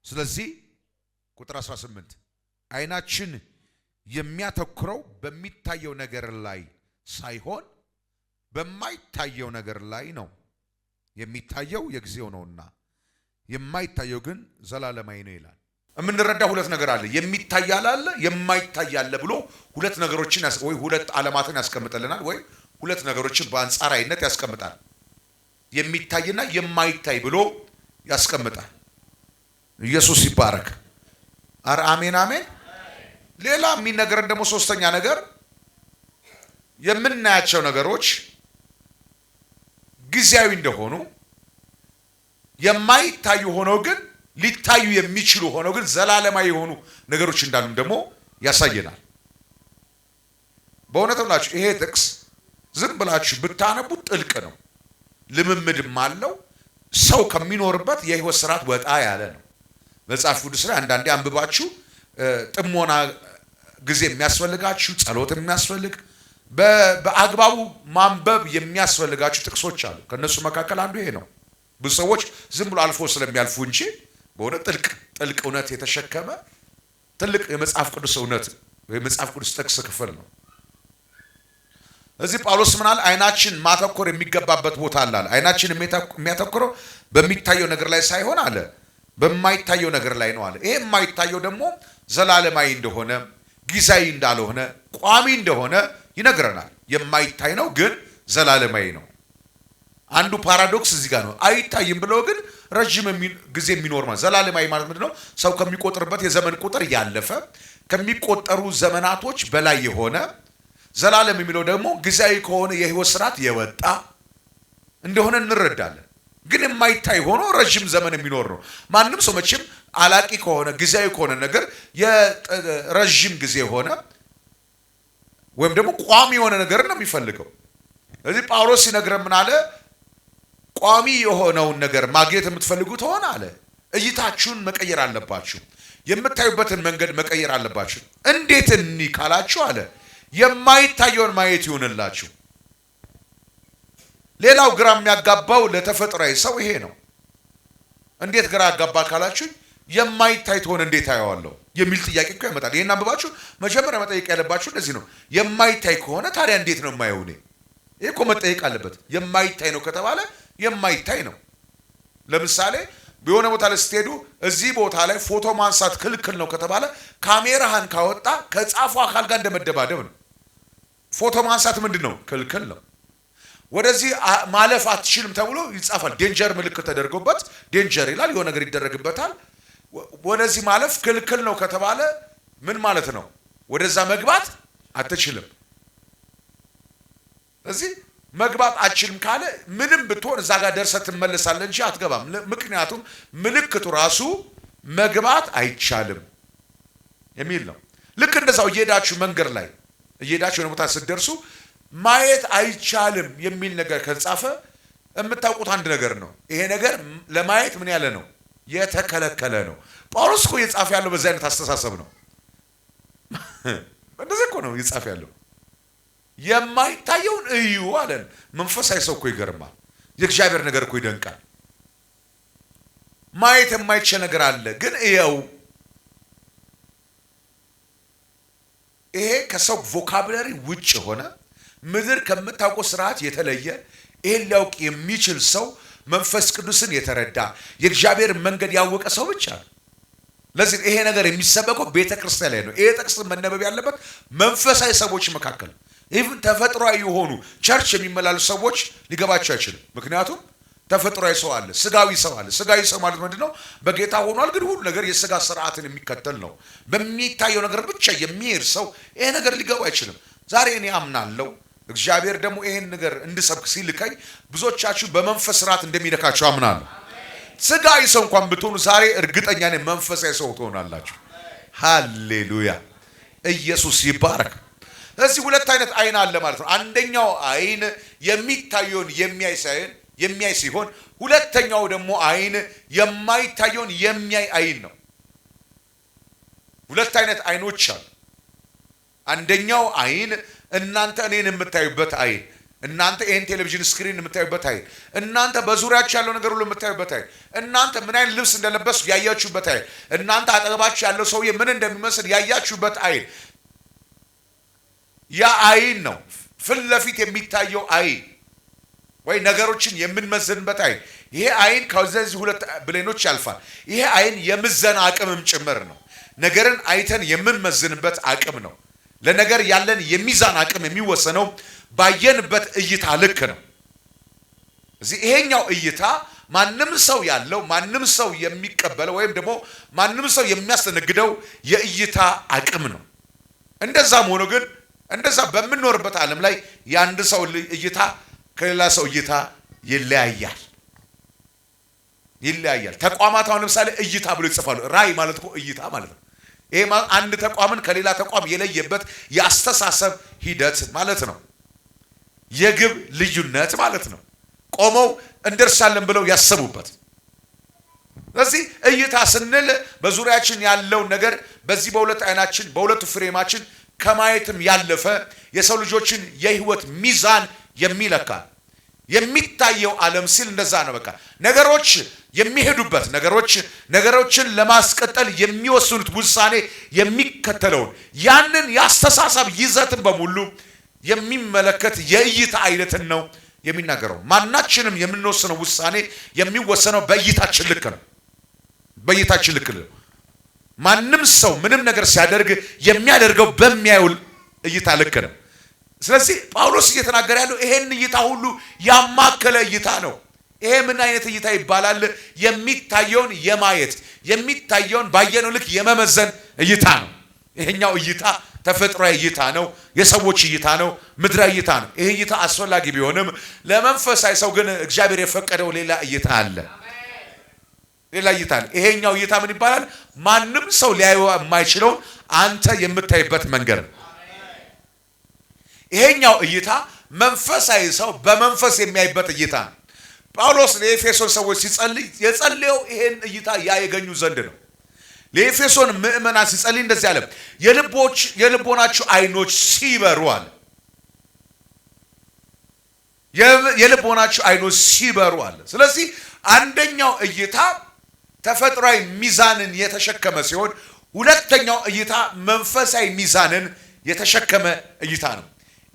ስለዚህ ቁጥር 18 አይናችን የሚያተኩረው በሚታየው ነገር ላይ ሳይሆን በማይታየው ነገር ላይ ነው። የሚታየው የጊዜው ነውና የማይታየው ግን ዘላለማዊ ነው ይላል። የምንረዳው ሁለት ነገር አለ። የሚታይ አለ፣ የማይታይ አለ ብሎ ሁለት ነገሮችን ወይ ሁለት ዓለማትን ያስቀምጠልናል ወይ ሁለት ነገሮችን በአንጻራዊነት ያስቀምጣል። የሚታይና የማይታይ ብሎ ያስቀምጣል። ኢየሱስ ይባረክ። አረ አሜን አሜን። ሌላ የሚነገረን ደግሞ ሶስተኛ ነገር የምናያቸው ነገሮች ጊዜያዊ እንደሆኑ የማይታዩ ሆነው ግን ሊታዩ የሚችሉ ሆነው ግን ዘላለማዊ የሆኑ ነገሮች እንዳሉ ደግሞ ያሳየናል። በእውነት ብላችሁ ይሄ ጥቅስ ዝም ብላችሁ ብታነቡት ጥልቅ ነው፣ ልምምድም አለው። ሰው ከሚኖርበት የህይወት ስርዓት ወጣ ያለ ነው። መጽሐፍ ቅዱስ ላይ አንዳንዴ አንብባችሁ ጥሞና ጊዜ የሚያስፈልጋችሁ ጸሎት የሚያስፈልግ በአግባቡ ማንበብ የሚያስፈልጋችሁ ጥቅሶች አሉ። ከነሱ መካከል አንዱ ይሄ ነው። ብዙ ሰዎች ዝም ብሎ አልፎ ስለሚያልፉ እንጂ በእውነት ጥልቅ እውነት የተሸከመ ትልቅ የመጽሐፍ ቅዱስ እውነት የመጽሐፍ ቅዱስ ጥቅስ ክፍል ነው። እዚህ ጳውሎስ ምናል አይናችን ማተኮር የሚገባበት ቦታ አለ። አይናችን የሚያተኮረው በሚታየው ነገር ላይ ሳይሆን አለ በማይታየው ነገር ላይ ነው አለ። ይሄ የማይታየው ደግሞ ዘላለማዊ እንደሆነ ጊዜያዊ እንዳልሆነ ቋሚ እንደሆነ ይነግረናል። የማይታይ ነው ግን ዘላለማዊ ነው። አንዱ ፓራዶክስ እዚህ ጋር ነው። አይታይም ብለው ግን ረጅም ጊዜ የሚኖር ማለት ዘላለማዊ ማለት ምንድነው? ሰው ከሚቆጥርበት የዘመን ቁጥር ያለፈ ከሚቆጠሩ ዘመናቶች በላይ የሆነ ዘላለም የሚለው ደግሞ ጊዜያዊ ከሆነ የህይወት ስርዓት የወጣ እንደሆነ እንረዳለን። ግን የማይታይ ሆኖ ረጅም ዘመን የሚኖር ነው። ማንም ሰው መቼም አላቂ ከሆነ ጊዜያዊ ከሆነ ነገር የረጅም ጊዜ ሆነ ወይም ደግሞ ቋሚ የሆነ ነገር ነው የሚፈልገው። ስለዚህ ጳውሎስ ሲነግረን ምን አለ? ቋሚ የሆነውን ነገር ማግኘት የምትፈልጉት ሆነ አለ እይታችሁን መቀየር አለባችሁ። የምታዩበትን መንገድ መቀየር አለባችሁ። እንዴት እኒ ካላችሁ አለ የማይታየውን ማየት ይሁንላችሁ። ሌላው ግራ የሚያጋባው ለተፈጥሯዊ ሰው ይሄ ነው። እንዴት ግራ ያጋባ ካላችሁ የማይታይ ተሆነ እንዴት አየዋለሁ የሚል ጥያቄ እኮ ያመጣል። ይሄን አንብባችሁ መጀመሪያ መጠየቅ ያለባችሁ እንደዚህ ነው። የማይታይ ከሆነ ታዲያ እንዴት ነው የማየው? ይሄ እኮ መጠየቅ አለበት። የማይታይ ነው ከተባለ የማይታይ ነው። ለምሳሌ በሆነ ቦታ ላይ ስትሄዱ እዚህ ቦታ ላይ ፎቶ ማንሳት ክልክል ነው ከተባለ ካሜራህን ካወጣ ከጻፉ አካል ጋር እንደመደባደብ ነው። ፎቶ ማንሳት ምንድነው? ክልክል ነው። ወደዚህ ማለፍ አትችልም ተብሎ ይጻፋል። ዴንጀር ምልክት ተደርጎበት ዴንጀር ይላል። የሆነ ነገር ይደረግበታል። ወደዚህ ማለፍ ክልክል ነው ከተባለ ምን ማለት ነው? ወደዛ መግባት አትችልም። እዚህ መግባት አትችልም ካለ ምንም ብትሆን እዛ ጋር ደርሰህ ትመለሳለህ እንጂ አትገባም። ምክንያቱም ምልክቱ ራሱ መግባት አይቻልም የሚል ነው። ልክ እንደዛው እየሄዳችሁ መንገድ ላይ እየሄዳችሁ የሆነ ቦታ ስትደርሱ ማየት አይቻልም የሚል ነገር ከተጻፈ የምታውቁት አንድ ነገር ነው። ይሄ ነገር ለማየት ምን ያለ ነው? የተከለከለ ነው። ጳውሎስ እኮ እየጻፈ ያለው በዚህ አይነት አስተሳሰብ ነው። እንደዚህ እኮ ነው እየጻፈ ያለው። የማይታየውን እዩ አለን። መንፈሳዊ ሰው እኮ ይገርማል። የእግዚአብሔር ነገር እኮ ይደንቃል። ማየት የማይችል ነገር አለ ግን እየው። ይሄ ከሰው ቮካብላሪ ውጭ ሆነ ምድር ከምታውቀው ስርዓት የተለየ ይሄን ሊያውቅ የሚችል ሰው መንፈስ ቅዱስን የተረዳ የእግዚአብሔር መንገድ ያወቀ ሰው ብቻ ነው። ለዚህ ይሄ ነገር የሚሰበከው ቤተክርስቲያን ላይ ነው። ይሄ ጥቅስ መነበብ ያለበት መንፈሳዊ ሰዎች መካከል ኢቭን ተፈጥሯዊ የሆኑ ቸርች የሚመላለሱ ሰዎች ሊገባቸው አይችልም። ምክንያቱም ተፈጥሯዊ ሰው አለ፣ ስጋዊ ሰው አለ። ስጋዊ ሰው ማለት ምንድነው? በጌታ ሆኗል ግን ሁሉ ነገር የስጋ ስርዓትን የሚከተል ነው። በሚታየው ነገር ብቻ የሚሄድ ሰው ይሄ ነገር ሊገባ አይችልም። ዛሬ እኔ አምናለሁ እግዚአብሔር ደግሞ ይሄን ነገር እንድሰብክ ሲልከኝ ብዙዎቻችሁ በመንፈስ ስርዓት እንደሚነካችሁ አምናለሁ። ስጋዊ ሰው እንኳን ብትሆኑ ዛሬ እርግጠኛ ነኝ መንፈሳዊ ሰው ትሆናላችሁ። ሃሌሉያ! ኢየሱስ ይባረክ። ስለዚህ ሁለት አይነት አይን አለ ማለት ነው። አንደኛው አይን የሚታየውን የሚያይ ሲሆን ሁለተኛው ደግሞ አይን የማይታየውን የሚያይ አይን ነው። ሁለት አይነት አይኖች አሉ። አንደኛው አይን እናንተ እኔን የምታዩበት አይን፣ እናንተ ይሄን ቴሌቪዥን ስክሪን የምታዩበት አይን፣ እናንተ በዙሪያችሁ ያለው ነገር ሁሉ የምታዩበት አይን፣ እናንተ ምን አይነት ልብስ እንደለበሱ ያያችሁበት አይን፣ እናንተ አጠገባችሁ ያለው ሰውዬ ምን እንደሚመስል ያያችሁበት አይን፣ ያ አይን ነው ፊት ለፊት የሚታየው አይን ወይ ነገሮችን የምንመዝንበት አይን። ይሄ አይን ከዚህ ሁለት ብሌኖች ያልፋል። ይሄ አይን የምዘና አቅምም ጭምር ነው። ነገርን አይተን የምንመዝንበት አቅም ነው። ለነገር ያለን የሚዛን አቅም የሚወሰነው ባየንበት እይታ ልክ ነው። እዚህ ይሄኛው እይታ ማንም ሰው ያለው ማንም ሰው የሚቀበለው ወይም ደግሞ ማንም ሰው የሚያስተነግደው የእይታ አቅም ነው። እንደዛም ሆኖ ግን እንደዛ በምንኖርበት ዓለም ላይ የአንድ ሰው እይታ ከሌላ ሰው እይታ ይለያያል። ተቋማት አሁን ለምሳሌ እይታ ብሎ ይጽፋሉ። ራዕይ ማለት እኮ እይታ ማለት ነው። ይሄ አንድ ተቋምን ከሌላ ተቋም የለየበት የአስተሳሰብ ሂደት ማለት ነው። የግብ ልዩነት ማለት ነው። ቆመው እንደርሳለን ብለው ያሰቡበት። ስለዚህ እይታ ስንል በዙሪያችን ያለው ነገር በዚህ በሁለት አይናችን በሁለቱ ፍሬማችን ከማየትም ያለፈ የሰው ልጆችን የህይወት ሚዛን የሚለካ የሚታየው ዓለም ሲል እንደዛ ነው። በቃ ነገሮች የሚሄዱበት ነገሮችን ለማስቀጠል የሚወስኑት ውሳኔ የሚከተለውን ያንን ያስተሳሰብ ይዘትን በሙሉ የሚመለከት የእይታ አይነትን ነው የሚናገረው። ማናችንም የምንወስነው ውሳኔ የሚወሰነው በእይታችን ልክ ነው። በእይታችን ልክ ነው። ማንም ሰው ምንም ነገር ሲያደርግ የሚያደርገው በሚያየው እይታ ልክ ነው። ስለዚህ ጳውሎስ እየተናገረ ያለው ይሄን እይታ ሁሉ ያማከለ እይታ ነው። ይሄ ምን አይነት እይታ ይባላል? የሚታየውን የማየት የሚታየውን ባየነው ልክ የመመዘን እይታ ነው። ይሄኛው እይታ ተፈጥሯዊ እይታ ነው። የሰዎች እይታ ነው። ምድራዊ እይታ ነው። ይሄ እይታ አስፈላጊ ቢሆንም ለመንፈሳዊ ሰው ግን እግዚአብሔር የፈቀደው ሌላ እይታ አለ። ሌላ እይታ አለ። ይሄኛው እይታ ምን ይባላል? ማንም ሰው ሊያየው የማይችለውን አንተ የምታይበት መንገድ ነው። ይሄኛው እይታ መንፈሳዊ ሰው በመንፈስ የሚያይበት እይታ ነው። ጳውሎስ ለኤፌሶን ሰዎች ሲጸልይ የጸለየው ይሄን እይታ ያገኙ ዘንድ ነው። ለኤፌሶን ምእመናን ሲጸልይ እንደዚህ አለ፣ የልቦናችሁ አይኖች ሲበሩ አለ። የልቦናችሁ አይኖች ሲበሩ አለ። ስለዚህ አንደኛው እይታ ተፈጥሯዊ ሚዛንን የተሸከመ ሲሆን ሁለተኛው እይታ መንፈሳዊ ሚዛንን የተሸከመ እይታ ነው።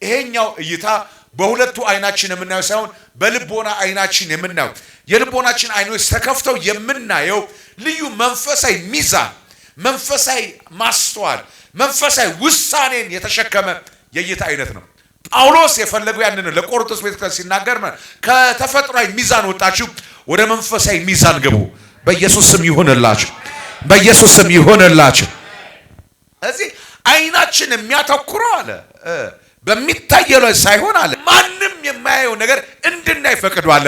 ይሄኛው እይታ በሁለቱ አይናችን የምናየው ሳይሆን በልቦና አይናችን የምናየው የልቦናችን አይኖች ተከፍተው የምናየው ልዩ መንፈሳዊ ሚዛን፣ መንፈሳዊ ማስተዋል፣ መንፈሳዊ ውሳኔን የተሸከመ የእይታ አይነት ነው። ጳውሎስ የፈለገው ያንን ለቆሮንቶስ ቤተክርስቲያን ሲናገር ከተፈጥሯዊ ሚዛን ወጣችሁ ወደ መንፈሳዊ ሚዛን ግቡ። በኢየሱስ ስም ይሁንላችሁ። በኢየሱስ ስም ይሁንላችሁ። እዚህ አይናችን የሚያተኩረው አለ በሚታየው ላይ ሳይሆን አለ ማንም የማያየው ነገር እንድናይ ፈቅዷል።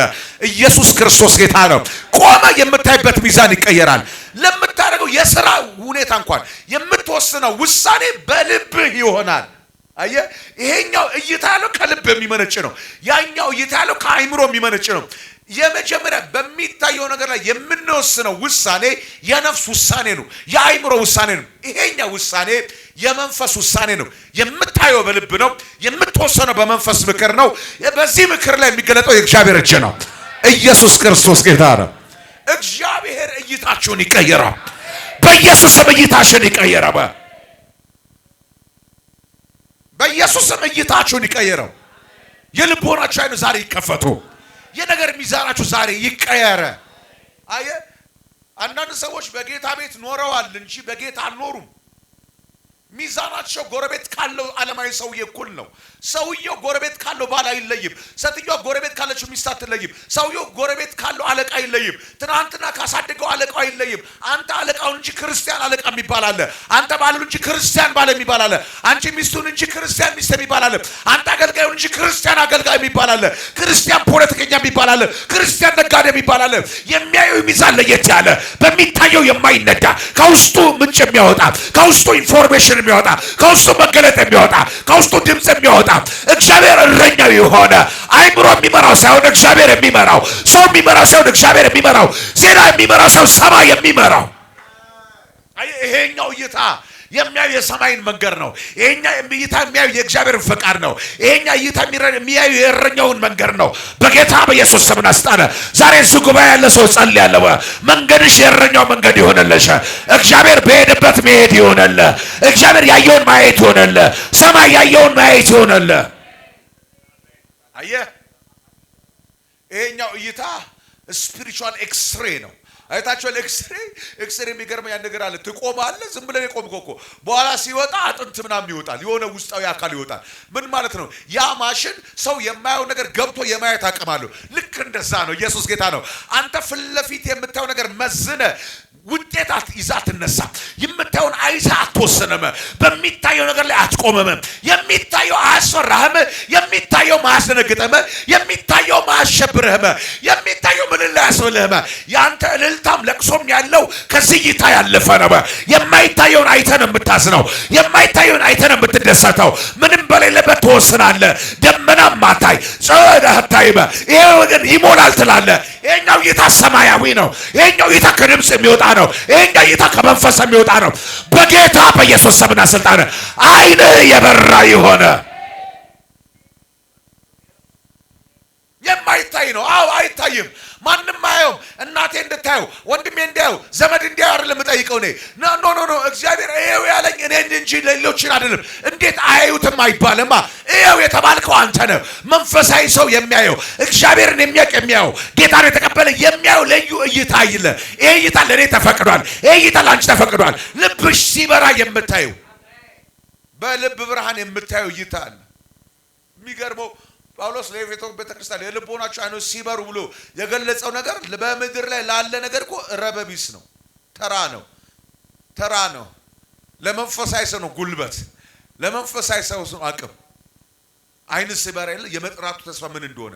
ኢየሱስ ክርስቶስ ጌታ ነው። ቆመ የምታይበት ሚዛን ይቀየራል። ለምታደርገው የሥራ ሁኔታ እንኳን የምትወስነው ውሳኔ በልብህ ይሆናል። አየ ይሄኛው እይታ ያለው ከልብ የሚመነጭ ነው። ያኛው እይታ ያለው ከአይምሮ የሚመነጭ ነው። የመጀመሪያ በሚታየው ነገር ላይ የምንወስነው ውሳኔ የነፍስ ውሳኔ ነው፣ የአይምሮ ውሳኔ ነው። ይሄኛው ውሳኔ የመንፈስ ውሳኔ ነው። የምታየው በልብ ነው፣ የምትወሰነው በመንፈስ ምክር ነው። በዚህ ምክር ላይ የሚገለጠው የእግዚአብሔር እጅ ነው። ኢየሱስ ክርስቶስ ጌታ ነው። እግዚአብሔር እይታችሁን ይቀየራል። በኢየሱስም እይታችሁን ይቀየራል። በኢየሱስም እይታችሁን ይቀየራል። የልቦናችሁ አይኑ ዛሬ ይከፈቱ። የነገር ሚዛናችሁ ዛሬ ይቀየረ። አየ አንዳንድ ሰዎች በጌታ ቤት ኖረዋል እንጂ በጌታ አልኖሩም። ሚዛናቸው ጎረቤት ካለው ዓለማዊ ሰውዬ እኩል ነው። ሰውየው ጎረቤት ካለው ባል አይለይም። ሴትዮዋ ጎረቤት ካለችው ሚስት አትለይም። ሰውየው ጎረቤት ካለው አለቃ አይለይም። ትናንትና ካሳደገው አለቃው አይለይም። አንተ አለቃውን እንጂ ክርስቲያን አለቃ የሚባል አለ። አንተ ባሉን እንጂ ክርስቲያን ባል የሚባል አለ። አንቺ ሚስቱን እንጂ ክርስቲያን ሚስት የሚባል አለ። አንተ አገልጋዩን እንጂ ክርስቲያን አገልጋይ የሚባል አለ። ክርስቲያን ፖለቲከኛ የሚባል አለ። ክርስቲያን ነጋዴ የሚባል አለ። የሚያየው ሚዛን ለየት ያለ በሚታየው የማይነዳ ከውስጡ ምንጭ የሚያወጣ ከውስጡ ኢንፎርሜሽን የሚያወጣ ከውስጡ መገለጥ የሚያወጣ ከውስጡ ድምጽ የሚያወጣ እግዚአብሔር እረኛው የሆነ አይምሮ የሚመራው ሳይሆን እግዚአብሔር የሚመራው ሰው የሚመራው ሳይሆን እግዚአብሔር የሚመራው ዜና የሚመራው ሳይሆን ሰማይ የሚመራው ይሄኛው እይታ የሚያዩ የሰማይን መንገድ ነው። ይሄኛ እይታ የሚያዩ የእግዚአብሔርን ፈቃድ ነው። ይሄኛ እይታ የሚያዩ የእረኛውን መንገድ ነው። በጌታ በኢየሱስ ስም አስጣነ። ዛሬ እዚህ ጉባኤ ያለ ሰው ጸልያለሁ። መንገድሽ የእረኛው መንገድ ይሆንልሽ። እግዚአብሔር በሄደበት መሄድ ይሆንልህ። እግዚአብሔር ያየውን ማየት ይሆንልህ። ሰማይ ያየውን ማየት ይሆንልህ። አየህ፣ ይሄኛው እይታ ስፒሪቹዋል ኤክስሬ ነው። አይታችኋል? ኤክስሬ የሚገርም ያን ነገር አለ። ትቆማለህ፣ ዝም ብለህ የቆምከው እኮ በኋላ ሲወጣ አጥንት ምናምን ይወጣል፣ የሆነ ውስጣዊ አካል ይወጣል። ምን ማለት ነው? ያ ማሽን ሰው የማየው ነገር ገብቶ የማየት አቅም አለው። ልክ እንደዛ ነው። ኢየሱስ ጌታ ነው። አንተ ፊት ለፊት የምታየው ነገር መዝነ ውጤት ይዛ ትነሳ። የምታየውን አይሳ አትወስንም። በሚታየው ነገር ላይ አትቆምም። የሚታየው አያስፈራህም። የሚታየው ማያስደነግጥህም። የሚታየው ማያሸብርህም። የሚታየው ምን ላይ ያስብልህም። ያንተ እልልታም ለቅሶም ያለው ከዚህ እይታ ያለፈ ነው። የማይታየውን አይተህ ነው የምታዝነው። የማይታየውን አይተህ ነው የምትደሰተው። ምንም በሌለበት ትወስናለህ። ደመናም ማታይ ጸዳህ አታይም። ይሄ ግን ይሞላል ትላለህ። ይሄኛው እይታ ሰማያዊ ነው። ይሄኛው እይታ ከድምጽ የሚወጣ ነው። ይሄኛው እይታ ከመንፈስ የሚወጣ ነው። በጌታ በኢየሱስ ስምና ስልጣን አይንህ የበራ ይሆነ። የማይታይ ነው። አዎ አይታይም። ማንም አየውም። እናቴ እንድታየው፣ ወንድሜ እንዲያየው፣ ዘመድ እንዲያየው አይደለም የምጠይቀው እኔ። ኖ እግዚአብሔር ይሄው ያለኝ እኔን እንጂ ሌሎችን አይደለም። እንዴት አያዩትም አይባልማ። ይሄው የተባልከው አንተ ነህ። መንፈሳዊ ሰው የሚያየው እግዚአብሔርን የሚያየው ጌታን የተቀበለ የሚያየው ልዩ እይታ ይለ። ይሄ እይታ ለኔ ተፈቅዷል። ይሄ እይታ ላንቺ ተፈቅዷል። ልብሽ ሲበራ የምታየው፣ በልብ ብርሃን የምታየው እይታ አለ። የሚገርመው ጳውሎስ ለኤፌሶን ቤተክርስቲያን የልቦናቸው አይኖች ሲበሩ ብሎ የገለጸው ነገር በምድር ላይ ላለ ነገር እኮ ረበቢስ ነው። ተራ ነው። ለመንፈሳዊ ሰው ነው ጉልበት፣ ለመንፈሳዊ ሰው ነው አቅም። አይን ሲበራ የመጥራቱ ተስፋ ምን እንደሆነ፣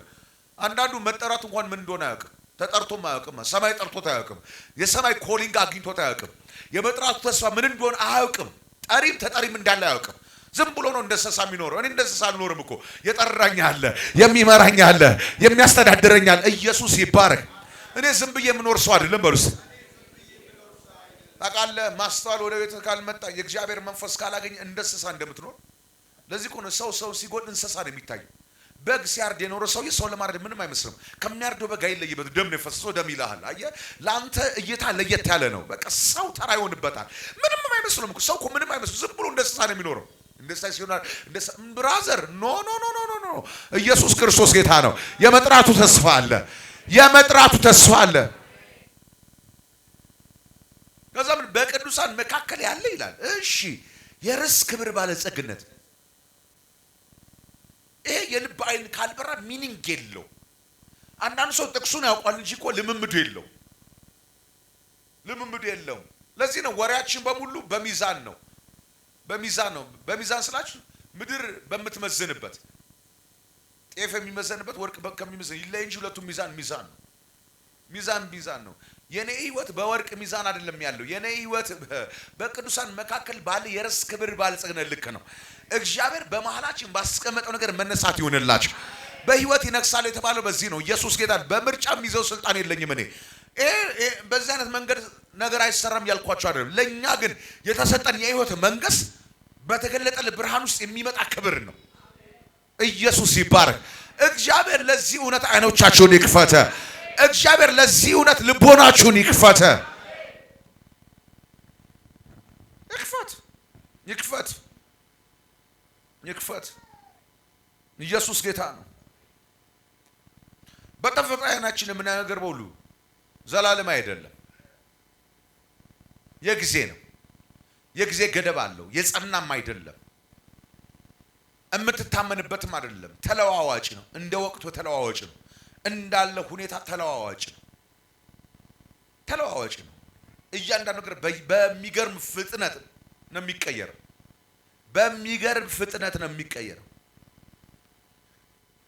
አንዳንዱ መጠራቱ እንኳን ምን እንደሆነ አያውቅም። ተጠርቶም አያውቅም። ሰማይ ጠርቶት አያውቅም። የሰማይ ኮሊንግ አግኝቶት አያውቅም። የመጥራቱ ተስፋ ምን እንደሆነ አያውቅም። ጠሪም ተጠሪም እንዳለ አያውቅም። ዝም ብሎ ነው እንደሰሳ የሚኖረው። እኔ እንደሰሳ አልኖርም እኮ። የጠራኝ አለ፣ የሚመራኝ አለ፣ የሚያስተዳድረኝ አለ። ኢየሱስ ይባረክ። እኔ ዝም ብዬ የምኖር ሰው አይደለም። በሉስ ታውቃለህ፣ ማስተዋል ወደ ቤት ካልመጣ የእግዚአብሔር መንፈስ ካላገኘ እንደሰሳ እንደምትኖር። ለዚህ እኮ ነው ሰው ሲጎል እንሰሳ ነው የሚታየው። በግ ሲያርድ የኖረ ሰው ሰው ለማረድ ምንም አይመስልም። ከሚያርደው በግ አይለይበት። ደም ነው የፈሰሰው፣ ደም ይልሃል። አየህ፣ ለአንተ እይታ ለየት ያለ ነው። በቃ ሰው ተራ ይሆንበታል። ምንም አይመስልም እኮ ሰው እኮ ምንም አይመስልም። ዝም ብሎ እንደሰሳ ነው የሚኖረው። እንደሳ ሲሆናል ብራዘር ኖ ኢየሱስ ክርስቶስ ጌታ ነው። የመጥራቱ ተስፋ አለ። ከዛ ምን በቅዱሳን መካከል ያለ ይላል። እሺ የርስ ክብር ባለጸግነት። ይሄ የልብ አይን ካልበራ ሚኒንግ የለው። አንዳንድ ሰው ጥቅሱን ያውቃል እንጂ እኮ ልምምዱ የለው። ለዚህ ነው ወሬያችን በሙሉ በሚዛን ነው። በሚዛን ስላችሁ ምድር በምትመዝንበት ጤፍ የሚመዘንበት ወርቅ ከሚመዘን ይለይ እንጂ ሁለቱም ሚዛን ነው። የኔ ህይወት በወርቅ ሚዛን አይደለም ያለው። የኔ ህይወት በቅዱሳን መካከል ባለ የርስ ክብር ባለጸግነት ልክ ነው። እግዚአብሔር በመሃላችን ባስቀመጠው ነገር መነሳት ይሆንላችሁ። በህይወት ይነግሳል የተባለው በዚህ ነው። ኢየሱስ ጌታ። በምርጫ የሚይዘው ስልጣን የለኝም እኔ። በዚህ አይነት መንገድ ነገር አይሰራም ያልኳቸው አይደለም። ለኛ ግን የተሰጠን የህይወት መንገስ በተገለጠ ብርሃን ውስጥ የሚመጣ ክብር ነው። ኢየሱስ ይባረክ። እግዚአብሔር ለዚህ እውነት አይኖቻችሁን ይክፈተ። እግዚአብሔር ለዚህ እውነት ልቦናችሁን ይክፈተ። ይክፈት። ኢየሱስ ጌታ ነው። በተፈጥሮ አይናችን የምናየው ነገር በሁሉ ዘላለም አይደለም። የጊዜ ነው። የጊዜ ገደብ አለው። የጸናም አይደለም። የምትታመንበትም አይደለም። ተለዋዋጭ ነው። እንደ ወቅቱ ተለዋዋጭ ነው። እንዳለ ሁኔታ ተለዋዋጭ ነው። እያንዳንዱ ነገር በሚገርም ፍጥነት ነው የሚቀየረው።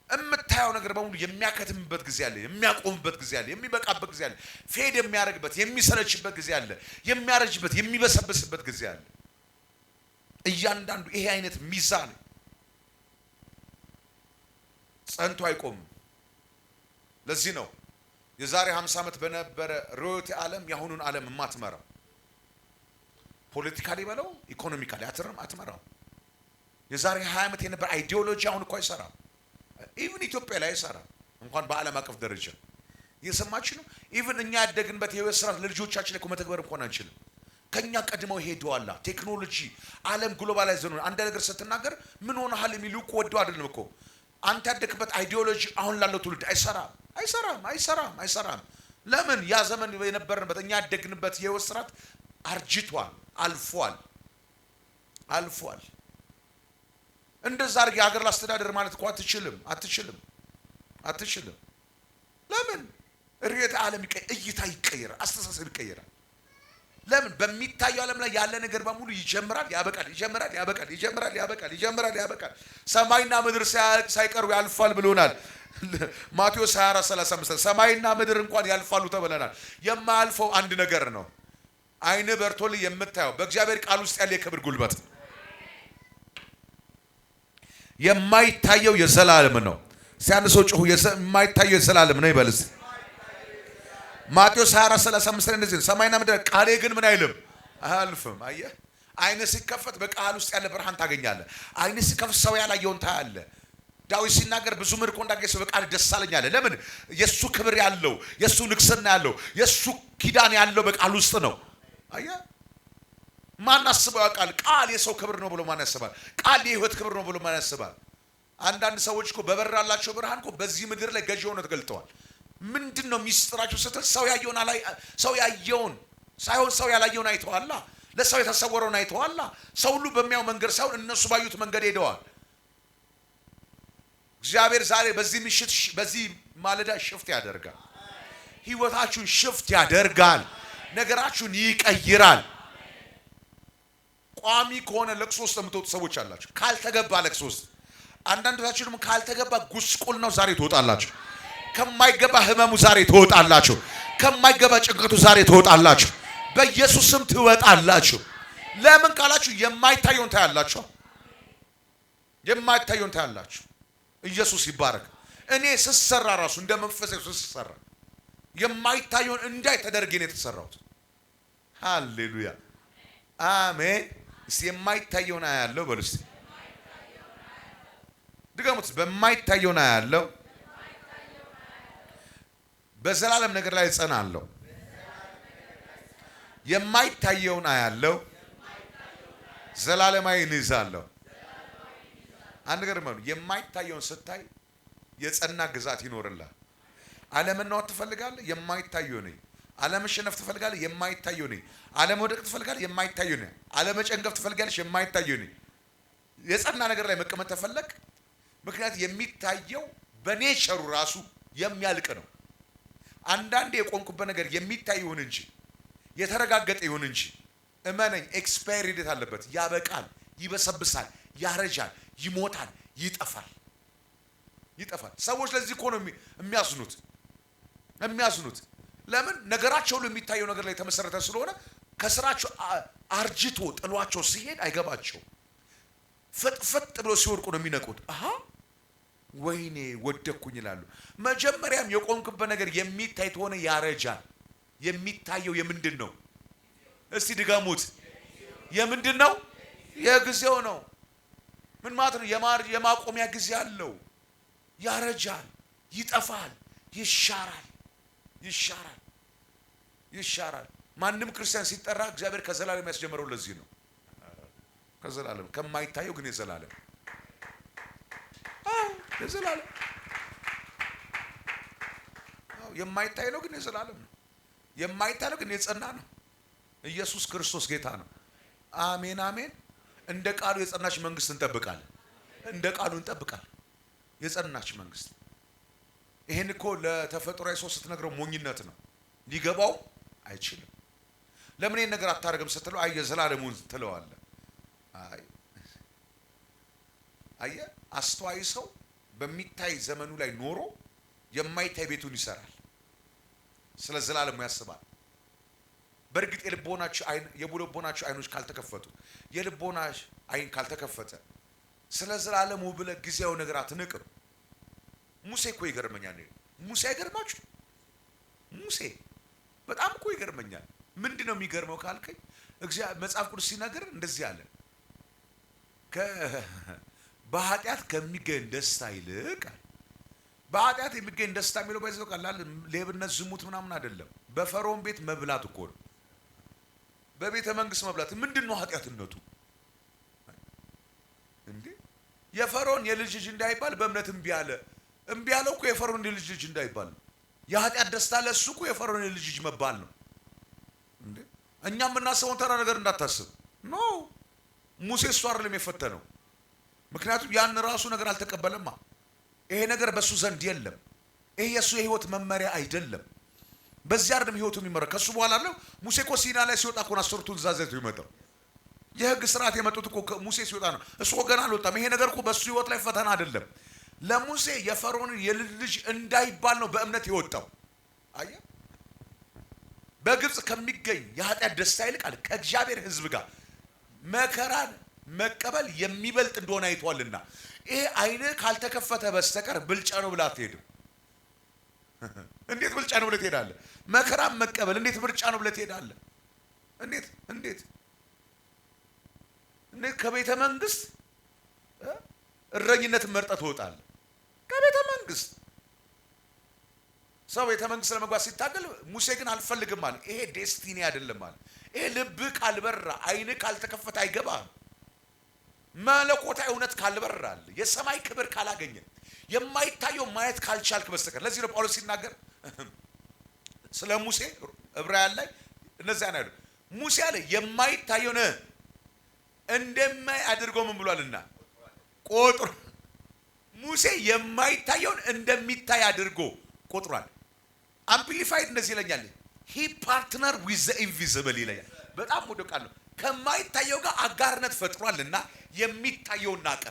የምታየው ነገር በሙሉ የሚያከትምበት ጊዜ አለ፣ የሚያቆምበት ጊዜ አለ፣ የሚበቃበት ጊዜ አለ፣ ፌድ የሚያደርግበት፣ የሚሰለችበት ጊዜ አለ፣ የሚያረጅበት፣ የሚበሰብስበት ጊዜ አለ። እያንዳንዱ ይሄ አይነት ሚዛን ጸንቶ አይቆምም። ለዚህ ነው የዛሬ 50 ዓመት በነበረ ርዕዮተ ዓለም የአሁኑን ዓለም የማትመራው። ፖለቲካሊ በለው ኢኮኖሚካሊ አትመራው። የዛሬ 20 ዓመት የነበር አይዲዮሎጂ አሁን እኮ አይሰራም። ኢቭን ኢትዮጵያ ላይ አይሰራም፣ እንኳን በዓለም አቀፍ ደረጃ። እየሰማችሁ ነው? ኢቭን እኛ ያደግንበት የህይወት ስርዓት ለልጆቻችን እኮ መተግበር እንኳን አንችልም። ከኛ ቀድመው ሄደዋል። ቴክኖሎጂ ዓለም ግሎባላይዝ ነው። አንድ ነገር ስትናገር ምን ሆነሃል የሚሉ እኮ ወደው አይደለም እኮ። አንተ ያደግበት አይዲዮሎጂ አሁን ላለው ትውልድ አይሰራም። ለምን? ያ ዘመን የነበርንበት እኛ ያደግንበት የህይወት ስርዓት አርጅቷል፣ አልፏል። እንደዛ አድርጌ ሀገር ላስተዳደር ማለት እኮ አትችልም። ለምን? ርዕዮተ ዓለም እይታ ይቀየራል፣ አስተሳሰብ ይቀየራል። ለምን? በሚታየው ዓለም ላይ ያለ ነገር በሙሉ ይጀምራል፣ ያበቃል። ሰማይና ምድር ሳይቀሩ ያልፋል ብሎናል ማቴዎስ 24:35። ሰማይና ምድር እንኳን ያልፋሉ ተብለናል። የማያልፈው አንድ ነገር ነው። አይን በርቶልህ የምታየው በእግዚአብሔር ቃል ውስጥ ያለ የክብር ጉልበት ነው። የማይታየው የዘላለም ነው። ሲያንስ ጮሁ የማይታየው የዘላለም ነው ይበልስ። ማቴዎስ 24:35 እንደዚህ ነው። ሰማይና ምድር ቃሌ ግን ምን አይልም አያልፍም። አየህ፣ አይነ ሲከፈት በቃል ውስጥ ያለ ብርሃን ታገኛለህ። አይነ ሲከፈት ሰው ያላየውን ታያለህ። ዳዊት ሲናገር ብዙ ምርኮ እንዳገኘ ሰው በቃል ደስ አለኝ አለ። ለምን? የሱ ክብር ያለው፣ የሱ ንግስና ያለው፣ የሱ ኪዳን ያለው በቃል ውስጥ ነው። አየህ፣ ማን አስበው ያውቃል? ቃል የሰው ክብር ነው ብሎ ማን ያስባል? ቃል የህይወት ክብር ነው ብሎ ማን ያስባል? አንዳንድ ሰዎች እኮ በበራላቸው ብርሃን እኮ በዚህ ምድር ላይ ገዢ ሆነው ተገልጠዋል። ምንድነው ሚስጥራቸው ስትል ሰው ያየውን ሳይሆን ሰው ያላየውን አይተዋላ። ለሰው የተሰወረውን አይተዋላ። ሰው ሁሉ በሚያው መንገድ ሳይሆን እነሱ ባዩት መንገድ ሄደዋል። እግዚአብሔር ዛሬ በዚህ ምሽት በዚህ ማለዳ ሽፍት ያደርጋል። ህይወታችሁን ሽፍት ያደርጋል። ነገራችሁን ይቀይራል። ቋሚ ከሆነ ለቅሶ ውስጥ የምትወጡ ሰዎች አላችሁ። ካልተገባ ለቅሶ ውስጥ አንዳንዶቻችሁ ደግሞ ካልተገባ ጉስቁል ነው ዛሬ ትወጣላችሁ። ከማይገባ ህመሙ ዛሬ ትወጣላችሁ። ከማይገባ ጭንቀቱ ዛሬ ትወጣላችሁ። በኢየሱስ ስም ትወጣላችሁ። ለምን ካላችሁ የማይታየውን ታያላችሁ። ኢየሱስ ይባረክ። እኔ ስሰራ ራሱ እንደ መንፈስ ስሰራ የማይታየውን እንዳይ ተደርጌ ነው የተሰራሁት። ሃሌሉያ አሜን። እስቲ የማይታየውን አያለው በሉ እስቲ ድገሙት። በማይታየውን አያለው፣ በዘላለም ነገር ላይ እጸናለሁ። የማይታየውን አያለው፣ ዘላለማዊ እንይዛለሁ። አንድ ነገር ማለት የማይታየውን ስታይ የጸና ግዛት ይኖርልሃል። ዓለምናው ትፈልጋለህ? የማይታየው ነኝ። ዓለመሸነፍ ትፈልጋለህ? የማይታየው ነኝ። ዓለመውደቅ ትፈልጋለህ? የማይታየው ነኝ። ዓለመጨንገፍ ትፈልጋለሽ? የማይታየው ነኝ። የጸና ነገር ላይ መቀመጥ ተፈለግ። ምክንያት የሚታየው በኔቸሩ ራሱ የሚያልቅ ነው። አንዳንዴ የቆምኩበት ነገር የሚታይ ይሁን እንጂ የተረጋገጠ ይሁን እንጂ እመነኝ፣ ኤክስፓየር ዴት አለበት። ያበቃል፣ ይበሰብሳል፣ ያረጃል፣ ይሞታል፣ ይጠፋል። ሰዎች ለዚህ እኮ ነው የሚያዝኑት። ለምን? ነገራቸው ሁሉ የሚታየው ነገር ላይ የተመሰረተ ስለሆነ ከስራቸው አርጅቶ ጥሏቸው ሲሄድ አይገባቸው። ፍጥፍጥ ብሎ ሲወርቁ ነው የሚነቁት። አሃ ወይኔ ወደኩኝ ይላሉ። መጀመሪያም የቆምክበት ነገር የሚታይ ተሆነ ያረጃል። የሚታየው የምንድን ነው? እስቲ ድገሙት። የምንድን ነው? የጊዜው ነው። ምን ማለት ነው? የማቆሚያ ጊዜ አለው። ያረጃል፣ ይጠፋል፣ ይሻራል። ማንም ክርስቲያን ሲጠራ እግዚአብሔር ከዘላለም ያስጀመረው ለዚህ ነው። ከዘላለም ከማይታየው ግን የዘላለም የማይታይ ነው ግን የዘላለም ነው። የማይታይ ነው ግን የጸና ነው። ኢየሱስ ክርስቶስ ጌታ ነው። አሜን አሜን። እንደ ቃሉ የጸናች መንግስት እንጠብቃለን። የጸናች መንግስት። ይሄን እኮ ለተፈጥሯዊ ሰው ስትነግረው ሞኝነት ነው፣ ሊገባው አይችልም። ለምን ይሄን ነገር አታረግም ስትለው አይ የዘላለሙን ትለዋለህ። አይ አስተዋይ ሰው በሚታይ ዘመኑ ላይ ኖሮ የማይታይ ቤቱን ይሰራል። ስለ ዘላለሙ ያስባል። በእርግጥ የልቦናችሁ አይኖች ካልተከፈቱ፣ የልቦናሽ አይን ካልተከፈተ ስለ ዘላለሙ ብለህ ጊዜያዊ ነገር አትንቅም። ሙሴ እኮ ይገርመኛል። ሙሴ አይገርማችሁ? ሙሴ በጣም እኮ ይገርመኛል። ምንድነው የሚገርመው ካልከኝ መጽሐፍ ቅዱስ ሲነግር እንደዚህ አለ በኃጢአት ከሚገኝ ደስታ ይልቅ በኃጢአት የሚገኝ ደስታ የሚለው ባይዘው ቀላል ሌብነት ዝሙት ምናምን አይደለም በፈርዖን ቤት መብላት እኮ ነው በቤተ መንግስት መብላት ምንድነው ኃጢአትነቱ እንዴ የፈርዖን የልጅ ልጅ እንዳይባል በእምነት እምቢ አለ እኮ የፈርዖን የልጅ ልጅ እንዳይባል የኃጢአት ደስታ ለሱ እኮ የፈርዖን የልጅ ልጅ መባል ነው እንዴ እኛም እናስበው ተራ ነገር እንዳታስብ ኖ ሙሴ እሱ አይደለም የፈተነው ምክንያቱም ያን ራሱ ነገር አልተቀበለማ ይሄ ነገር በሱ ዘንድ የለም ይሄ የሱ የህይወት መመሪያ አይደለም በዚያ አይደለም ህይወቱ የሚመረው ከሱ በኋላ ነው ሙሴ እኮ ሲና ላይ ሲወጣ እኮ አስርቱ ትእዛዛት ይመጣው የህግ ስርዓት የመጡት እኮ ሙሴ ሲወጣ ነው እሱ ገና አልወጣም ይሄ ነገር እኮ በሱ ህይወት ላይ ፈተና አይደለም ለሙሴ የፈርዖን የልጅ ልጅ እንዳይባል ነው በእምነት የወጣው አየ በግብጽ ከሚገኝ የኃጢአት ደስታ ይልቃል ከእግዚአብሔር ህዝብ ጋር መከራን መቀበል የሚበልጥ እንደሆነ አይቷልና ይሄ አይነ ካልተከፈተ በስተቀር ብልጫ ነው ብላ አትሄድም እንዴት ብልጫ ነው ብለህ ትሄዳለህ መከራን መቀበል እንዴት ብልጫ ነው ብለህ ትሄዳለህ እንዴት ከቤተ መንግስት እረኝነት መርጠህ ትወጣለህ ከቤተ መንግስት ሰው ቤተ መንግስት ለመግባት ሲታገል ሙሴ ግን አልፈልግም አለ ይሄ ዴስቲኒ አይደለም አለ ይሄ ልብ ካልበራ አይነ ካልተከፈተ አይገባም መለኮታዊ እውነት ካልበራል የሰማይ ክብር ካላገኘ የማይታየው ማየት ካልቻልክ በስተቀር ለዚህ ነው ጳውሎስ ሲናገር ስለ ሙሴ ዕብራውያን ላይ እነዚያ ነው ሙሴ አለ የማይታየውን እንደማይ አድርጎ ምን ብሏልና ቆጥሮ ሙሴ የማይታየውን እንደሚታይ አድርጎ ቆጥሯል አምፕሊፋይድ እንደዚህ ይለኛል he partner with the invisible ይለኛል በጣም ወደቃል ነው ከማይታየው ጋር አጋርነት ፈጥሯልና የሚታየውን ናቀ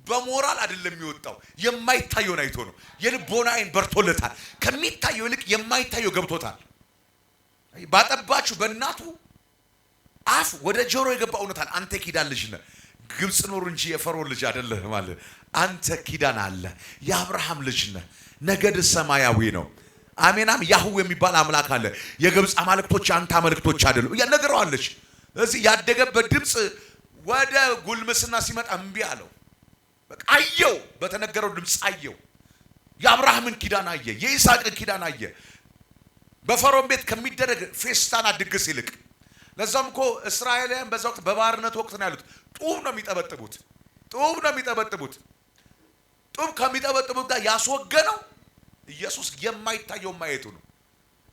በሞራል አይደለም የሚወጣው የማይታየውን አይቶ ነው የልቦና አይን በርቶለታል ከሚታየው ልክ የማይታየው ገብቶታል ባጠባችሁ በእናቱ አፍ ወደ ጆሮ የገባ እውነታል አንተ ኪዳን ልጅ ነህ ግብጽ ኖር እንጂ የፈርዖን ልጅ አይደለህ ማለት አንተ ኪዳን አለ የአብርሃም ልጅ ነህ ነገድ ሰማያዊ ነው አሜናም ያህዌ የሚባል አምላክ አለ የግብጽ አማልክቶች አንተ አማልክቶች አይደሉ ያነገረዋለች እዚህ ያደገበት ድምጽ ወደ ጉልምስና ሲመጣ እምቢ አለው በቃ አየው በተነገረው ድምጽ አየው የአብርሃምን ኪዳን አየ የይስሐቅን ኪዳን አየ በፈርዖን ቤት ከሚደረግ ፌስታና ድግስ ይልቅ ለዛም እኮ እስራኤላውያን በዛ ወቅት በባርነት ወቅት ነው ያሉት ጡብ ነው የሚጠበጥቡት ጡብ ከሚጠበጥቡት ጋር ያስወገነው ኢየሱስ የማይታየው ማየቱ ነው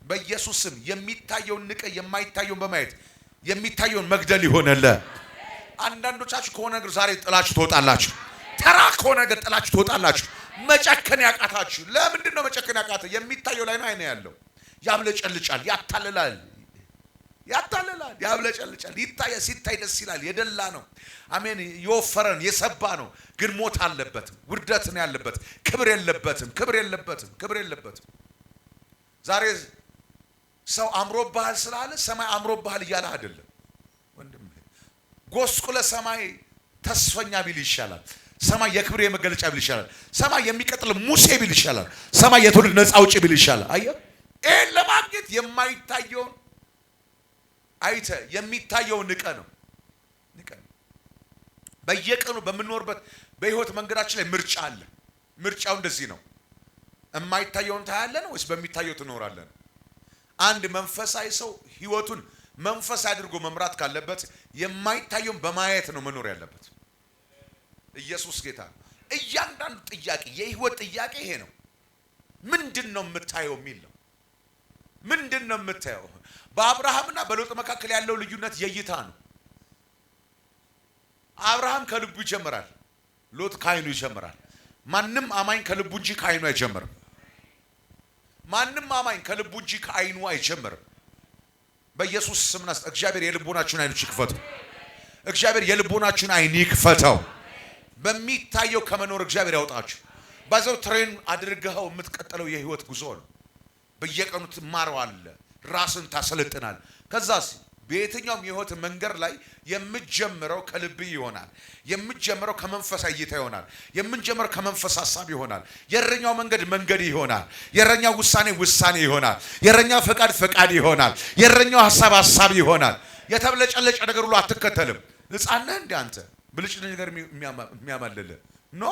በኢየሱስ ስም የሚታየውን ንቀ የማይታየውን በማየት የሚታየውን መግደል ይሆነለ አንዳንዶቻችሁ ከሆነ ነገር ዛሬ ጥላችሁ ትወጣላችሁ ተራ ከሆነ ነገር ጥላችሁ ትወጣላችሁ መጨከን ያቃታችሁ ለምንድን ነው መጨከን ያቃተ የሚታየው ላይ ነው አይነ ያለው ያብለጨልጫል ያታለላል ያብለጨልጫል ይታየ ሲታይ ደስ ይላል የደላ ነው አሜን የወፈረን የሰባ ነው ግን ሞት አለበት ውርደት ነው ያለበት ክብር የለበትም ዛሬ ሰው አምሮብሃል ስላለ ሰማይ አምሮብሃል እያለ አይደለም ወንድም ጎስቁለ ሰማይ ተስፈኛ ቢል ይሻላል ሰማይ የክብር የመገለጫ ቢል ይሻላል ሰማይ የሚቀጥል ሙሴ ቢል ይሻላል ሰማይ የትውልድ ነፃ አውጪ ቢል ይሻላል አየህ ይሄን ለማግኘት የማይታየውን አይተ የሚታየው ንቀ ነው በየቀኑ በመኖርበት በህይወት መንገዳችን ላይ ምርጫ አለ ምርጫው እንደዚህ ነው የማይታየውን ታያለን ወይስ በሚታየው ትኖራለን አንድ መንፈሳዊ ሰው ህይወቱን መንፈስ አድርጎ መምራት ካለበት የማይታየውን በማየት ነው መኖር ያለበት ኢየሱስ ጌታ እያንዳንዱ ጥያቄ የህይወት ጥያቄ ይሄ ነው ምንድነው የምታየው የሚል ነው ምንድነው የምታየው በአብርሃምና በሎጥ መካከል ያለው ልዩነት የይታ ነው አብርሃም ከልቡ ይጀምራል ሎጥ ከአይኑ ይጀምራል ማንንም አማኝ ከልቡ እንጂ ከአይኑ አይጀምርም ማንንም አማኝ ከልቡ እንጂ ከአይኑ አይጀምርም በኢየሱስ ስም ናስ እግዚአብሔር የልቦናችሁን አይኖች ይክፈቱ እግዚአብሔር የልቦናችሁን አይን ይክፈተው በሚታየው ከመኖር እግዚአብሔር ያውጣችሁ ባዘው ትሬን አድርገው የምትቀጥለው የህይወት ጉዞ ነው በየቀኑ ትማረዋለህ ራስን ታሰለጥናል ከዛስ በየትኛውም የህይወት መንገድ ላይ የምትጀምረው ከልብ ይሆናል የምትጀምረው ከመንፈስ እይታ ይሆናል የምንጀምረው ከመንፈስ ሐሳብ ይሆናል የረኛው መንገድ ይሆናል የረኛው ውሳኔ ይሆናል የረኛው ፈቃድ ይሆናል የረኛው ሐሳብ ይሆናል የተብለጨለጨ ነገር ሁሉ አትከተልም። ሕፃን ነህ እንደ አንተ ብልጭ ነገር የሚያማልል ኖ።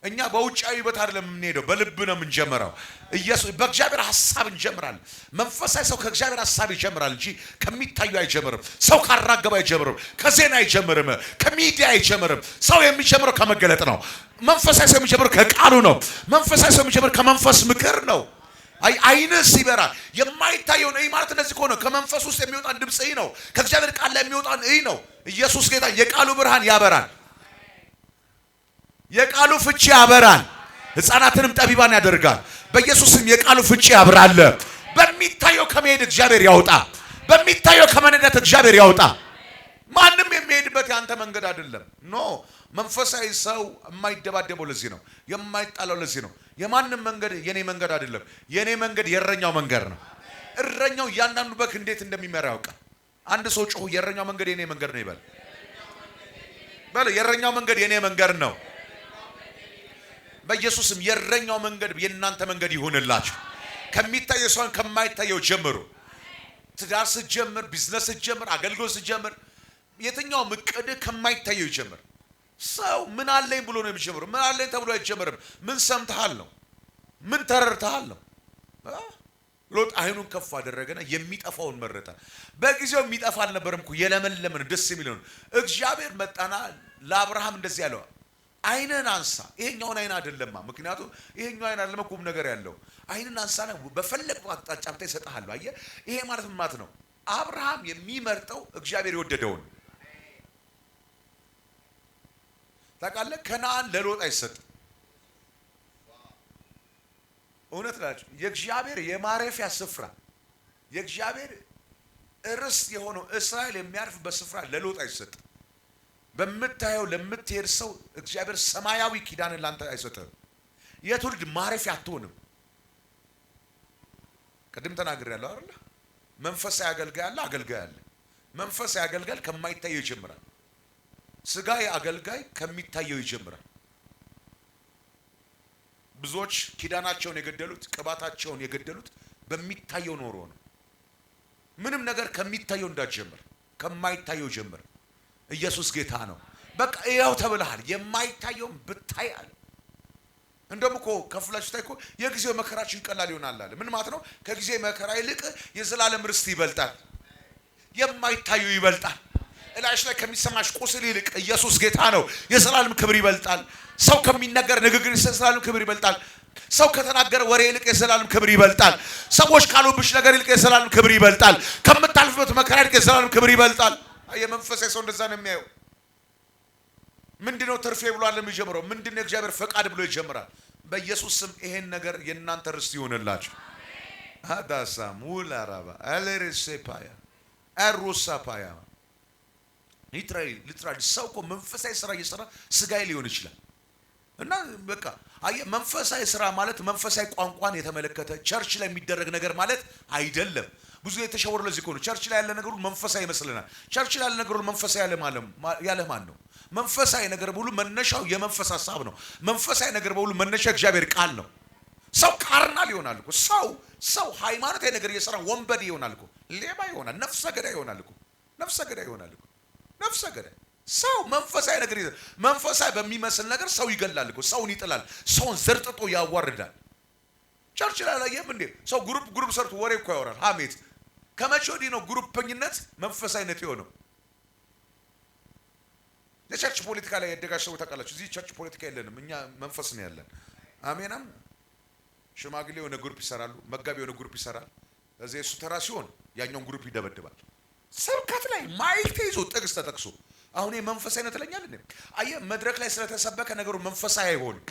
እኛ በውጫዊ በት አይደለም የምንሄደው፣ በልብ ነው የምንጀምረው። ኢየሱስ በእግዚአብሔር ሐሳብ እንጀምራለን። መንፈሳዊ ሰው ከእግዚአብሔር ሐሳብ ይጀምራል እንጂ ከሚታዩ አይጀምርም። ሰው ካራገበ አይጀምርም። ከዜና አይጀምርም። ከሚዲያ አይጀምርም። ሰው የሚጀምረው ከመገለጥ ነው። መንፈሳዊ ሰው የሚጀምረው ከቃሉ ነው። መንፈሳዊ ሰው የሚጀምረው ከመንፈስ ምክር ነው። አይንህ ሲበራ የማይታየው ነው ማለት እንደዚህ ከሆነ ከመንፈስ ውስጥ የሚወጣን ድምጽ ነው። ከእግዚአብሔር ቃል ላይ የሚወጣን ነው። ኢየሱስ ጌታ የቃሉ ብርሃን ያበራል። የቃሉ ፍቺ ያበራል። ሕፃናትንም ጠቢባን ያደርጋል። በኢየሱስም የቃሉ ፍቺ ያብራል። በሚታየው ከመሄድ እግዚአብሔር ያውጣ። በሚታየው ከመነዳት እግዚአብሔር ያውጣ። ማንም የሚሄድበት ያንተ መንገድ አይደለም። ኖ መንፈሳዊ ሰው የማይደባደበው ለዚህ ነው። የማይጣለው ለዚህ ነው። የማንም መንገድ የኔ መንገድ አይደለም። የኔ መንገድ የእረኛው መንገድ ነው። እረኛው እያንዳንዱ በግ እንዴት እንደሚመራ ያውቃል። አንድ ሰው ጮሁ የእረኛው መንገድ የኔ መንገድ ነው ይበል። በል የእረኛው መንገድ የኔ መንገድ ነው። በኢየሱስም የእረኛው መንገድ የእናንተ መንገድ ይሁንላችሁ። ከሚታየው ሰው ከማይታየው ጀምሩ። ትዳር ስትጀምር፣ ቢዝነስ ስትጀምር፣ አገልግሎት ስትጀምር የትኛው ምቅድ ከማይታየው ይጀምር። ሰው ምን አለኝ ብሎ ነው የሚጀምረው። ምን አለኝ ተብሎ አይጀምርም። ምን ሰምተሃል ነው። ምን ተረድተሃል ነው። ሎጥ አይኑን ከፍ አደረገና የሚጠፋውን መረጠ። በጊዜው የሚጠፋ አልነበረም እኮ የለመለመን ደስ የሚለው ነው። እግዚአብሔር መጣና ለአብርሃም እንደዚህ ያለው አይንን አንሳ። ይሄኛውን አይን አይደለማ፣ ምክንያቱም ይሄኛው አይን አይደለም ቁም ነገር ያለው አይንን አንሳና በፈለግከው አቅጣጫ ብታይ እሰጥሃለሁ። አየህ፣ ይሄ ማለት ምን ማለት ነው? አብርሃም የሚመርጠው እግዚአብሔር የወደደውን ታውቃለህ። ከነዓን ለሎጥ አይሰጥም። እውነት ናቸው። የእግዚአብሔር የማረፊያ ስፍራ የእግዚአብሔር ርስት የሆነው እስራኤል የሚያርፍበት ስፍራ ለሎጥ አይሰጥም። በምታየው ለምትሄድ ሰው እግዚአብሔር ሰማያዊ ኪዳንን ላንተ አይሰጥም። የትውልድ ማረፊያ አትሆንም። ቅድም ተናግሬያለሁ አይደል? መንፈሳዊ አገልጋይ አለ፣ አገልጋይ አለ። መንፈሳዊ አገልጋይ ከማይታየው ይጀምራል። ስጋዊ አገልጋይ ከሚታየው ይጀምራል። ብዙዎች ኪዳናቸውን የገደሉት ቅባታቸውን የገደሉት በሚታየው ኖሮ ነው። ምንም ነገር ከሚታየው እንዳትጀምር፣ ከማይታየው ጀምር። ኢየሱስ ጌታ ነው። በቃ ይኸው ተብለሃል። የማይታየውን ብታይ አለ። እንደውም እኮ ከፍላችሁ ታይ እኮ የጊዜው መከራችን ቀላል ይሆናል አለ። ምን ማለት ነው? ከጊዜ መከራ ይልቅ የዘላለም ርስት ይበልጣል። የማይታየው ይበልጣል። እላሽ ላይ ከሚሰማሽ ቁስል ይልቅ ኢየሱስ ጌታ ነው። የዘላለም ክብር ይበልጣል። ሰው ከሚነገር ንግግር የዘላለም ክብር ይበልጣል። ሰው ከተናገረ ወሬ ይልቅ የዘላለም ክብር ይበልጣል። ሰዎች ካሉብሽ ነገር ይልቅ የዘላለም ክብር ይበልጣል። ከምታልፍበት መከራ ይልቅ የዘላለም ክብር ይበልጣል። የመንፈሳዊ ሰው እንደዛ ነው የሚያየው። ምንድነው ትርፌ ብሎ አለ የሚጀምረው? ምንድነው እግዚአብሔር ፈቃድ ብሎ ይጀምራል። በኢየሱስ ስም ይሄን ነገር የእናንተ ርስት ይሆንላችሁ። አዳሳ ሙላራባ አለረሰፓያ አሩሳፓያ ሊትራሊ ሰው እኮ መንፈሳዊ ስራ እየሰራ ስጋይ ሊሆን ይችላል። እና በቃ መንፈሳዊ ስራ ማለት መንፈሳዊ ቋንቋን የተመለከተ ቸርች ላይ የሚደረግ ነገር ማለት አይደለም። ብዙ የተሸወረ ለዚህ እኮ ነው። ቸርች ላይ ያለ ነገር ሁሉ መንፈሳዊ ይመስልናል። ቸርች ላይ ያለ ነገር ሁሉ መንፈሳዊ ያለ ማን ነው? መንፈሳዊ ነገር ሁሉ መነሻው የመንፈስ ሐሳብ ነው። መንፈሳዊ ነገር ሁሉ መነሻ እግዚአብሔር ቃል ነው። ሰው ካርናል ይሆናል እኮ ሰው ሃይማኖታዊ ነገር እየሰራ ወንበዴ ይሆናል እኮ፣ ሌባ ይሆናል፣ ነፍሰ ገዳይ ይሆናል እኮ፣ ነፍሰ ገዳይ ሰው መንፈሳዊ ነገር መንፈሳዊ በሚመስል ነገር ሰው ይገላል እኮ፣ ሰውን ይጥላል፣ ሰውን ዘርጥጦ ያዋርዳል። ቸርች ላይ አላየህም እንዴ? ሰው ግሩፕ ሰርቶ ወሬ እኮ ያወራል፣ ሐሜት። ከመቼ ወዲህ ነው ግሩፕኝነት መንፈሳዊነት የሆነው? የቸርች ፖለቲካ ላይ ያደጋችሁ ሰው ታውቃላችሁ። እዚህ ቸርች ፖለቲካ የለንም፣ እኛ መንፈስ ነው ያለን። አሜናም። ሽማግሌ የሆነ ግሩፕ ይሰራሉ፣ መጋቢ የሆነ ግሩፕ ይሰራል። እዚህ እሱ ተራ ሲሆን ያኛውን ግሩፕ ይደበድባል። ስብከት ላይ ማይክ ተይዞ ጥቅስ ተጠቅሶ አሁን መንፈሳዊነት ለኛል እንዴ? አየህ፣ መድረክ ላይ ስለተሰበከ ነገሩ መንፈሳዊ አይሆንም።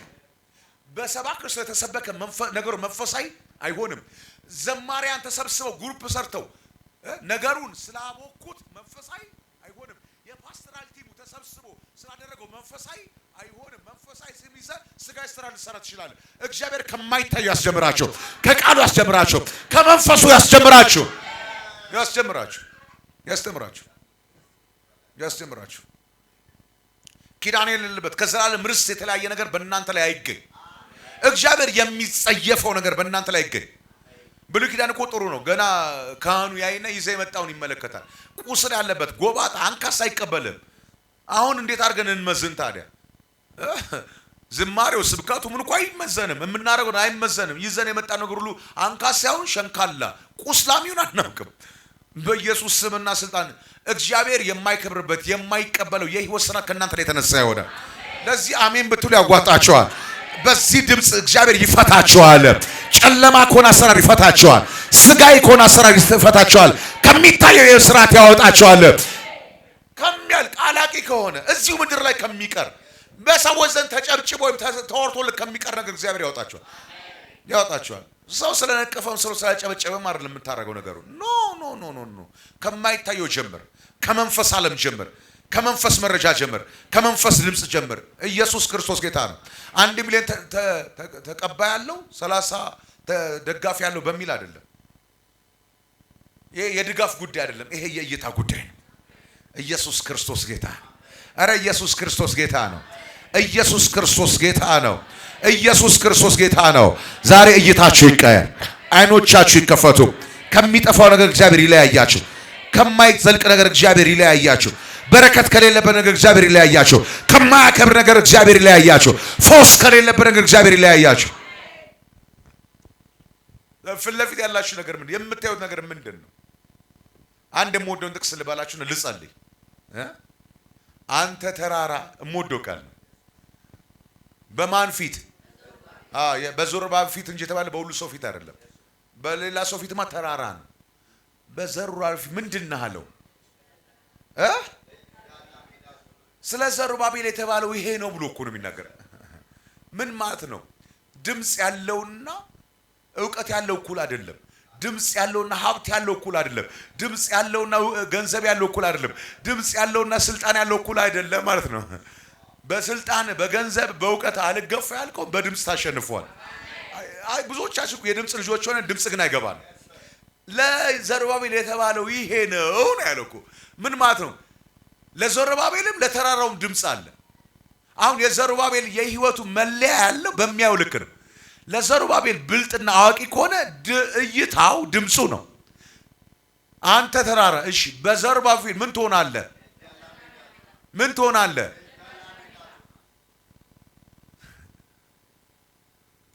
በሰባክ ስለተሰበከ ነገሩ መንፈሳዊ አይሆንም። ዘማሪያን ተሰብስበው ግሩፕ ሰርተው ነገሩን ስላቦኩት መንፈሳዊ አይሆንም። የፓስተራል ቲሙ ተሰብስቦ ስላደረገው መንፈሳዊ አይሆንም። መንፈሳዊ ሲሚዛ ስጋይ ስራ ልሰራ ትችላለህ። እግዚአብሔር ከማይታዩ ያስጀምራቸው፣ ከቃሉ ያስጀምራቸው፣ ከመንፈሱ ያስጀምራቸው። ኪዳን የሌለበት ከዘላለም ርስት የተለያየ ነገር በእናንተ ላይ አይገኝ። እግዚአብሔር የሚጸየፈው ነገር በእናንተ ላይ አይገኝ። ብሉይ ኪዳን እኮ ጥሩ ነው። ገና ካህኑ ያይና ይዘ የመጣውን ይመለከታል። ቁስል ያለበት ጎባጣ አንካሳ አይቀበልም። አሁን እንዴት አድርገን እንመዝን ታዲያ? ዝማሬው ስብከቱ ምን እኮ አይመዘንም። የምናደርገው አይመዘንም። ይዘን የመጣ ነገር ሁሉ አንካሳውን ሸንካላ ቁስላሚውን አናውቅም። በኢየሱስ ስምና ስልጣን እግዚአብሔር የማይከብርበት የማይቀበለው የህይወት ስራ ከእናንተ ላይ የተነሳ ይሆናል። ለዚህ አሜን ብትሉ ያጓጣቸዋል። በዚህ ድምጽ እግዚአብሔር ይፈታቸዋል። ጨለማ ከሆነ አሰራር ይፈታቸዋል። ስጋይ ከሆነ አሰራር ይፈታቸዋል። ከሚታየው የስራት ያወጣቸዋል። ከሚያልቅ አላቂ ከሆነ እዚሁ ምድር ላይ ከሚቀር በሰዎች ዘንድ ተጨብጭቦ ወይም ተወርቶልህ ከሚቀር ነገር እግዚአብሔር ያወጣቸዋል። ሰው ስለነቀፈም ሰው ስለጨበጨበም አይደለም የምታደርገው ነገሩ። ኖ ከማይታየው ጀምር፣ ከመንፈስ ዓለም ጀምር፣ ከመንፈስ መረጃ ጀምር፣ ከመንፈስ ድምጽ ጀምር። ኢየሱስ ክርስቶስ ጌታ ነው። 1 ሚሊዮን ተቀባይ ያለው 30 ደጋፊ ያለው በሚል አይደለም። ይሄ የድጋፍ ጉዳይ አይደለም። ይሄ የእይታ ጉዳይ ነው። ኢየሱስ ክርስቶስ ጌታ ነው። አረ ኢየሱስ ክርስቶስ ጌታ ነው። ኢየሱስ ክርስቶስ ጌታ ነው። ኢየሱስ ክርስቶስ ጌታ ነው። ዛሬ እይታችሁ ይቀየር፣ አይኖቻችሁ ይከፈቱ። ከሚጠፋው ነገር እግዚአብሔር ይለያያችሁ። ከማይዘልቅ ነገር እግዚአብሔር ይለያያችሁ። በረከት ከሌለበት ነገር እግዚአብሔር ይለያያችሁ። ከማያከብር ነገር እግዚአብሔር ይለያያችሁ። ፈውስ ከሌለበት ነገር እግዚአብሔር ይለያያችሁ። ፊት ለፊት ያላችሁ ነገር ምንድን የምታዩት ነገር ምንድን ነው? አንድ የምወደውን ጥቅስ ልባላችሁና ልጸልይ። አንተ ተራራ የምወደው ቃል ነው። በማን ፊት? በዘሩባቤል ፊት እንጂ የተባለ በሁሉ ሰው ፊት አይደለም። በሌላ ሰው ፊትማ ተራራ ነው። በዘሩባቤል ፊት ምንድን ነህ አለው? ስለ ዘሩባቤል የተባለው ይሄ ነው ብሎ እኮ ነው የሚናገረው። ምን ማለት ነው? ድምጽ ያለውና ዕውቀት ያለው እኩል አይደለም። ድምጽ ያለውና ሀብት ያለው እኩል አይደለም። ድምጽ ያለውና ገንዘብ ያለው እኩል አይደለም። ድምጽ ያለውና ስልጣን ያለው እኩል አይደለም ማለት ነው። በስልጣን በገንዘብ በእውቀት አልገፋ ያልከው በድምጽ ታሸንፈዋል። አይ ብዙዎቻችሁ የድምጽ ልጆች ሆነን ድምጽ ግን አይገባል። ለዘሩባቤል የተባለው ይሄ ነው ያለው እኮ ምን ማለት ነው? ለዘሩባቤልም ለተራራውም ድምጽ አለ። አሁን የዘሩባቤል የህይወቱ መለያ ያለው በሚያው ልክ ነው። ለዘሩባቤል ብልጥና አዋቂ ከሆነ እይታው ድምጹ ነው። አንተ ተራራ እሺ፣ በዘሩባቤል ምን ትሆናለህ? ምን ትሆናለህ?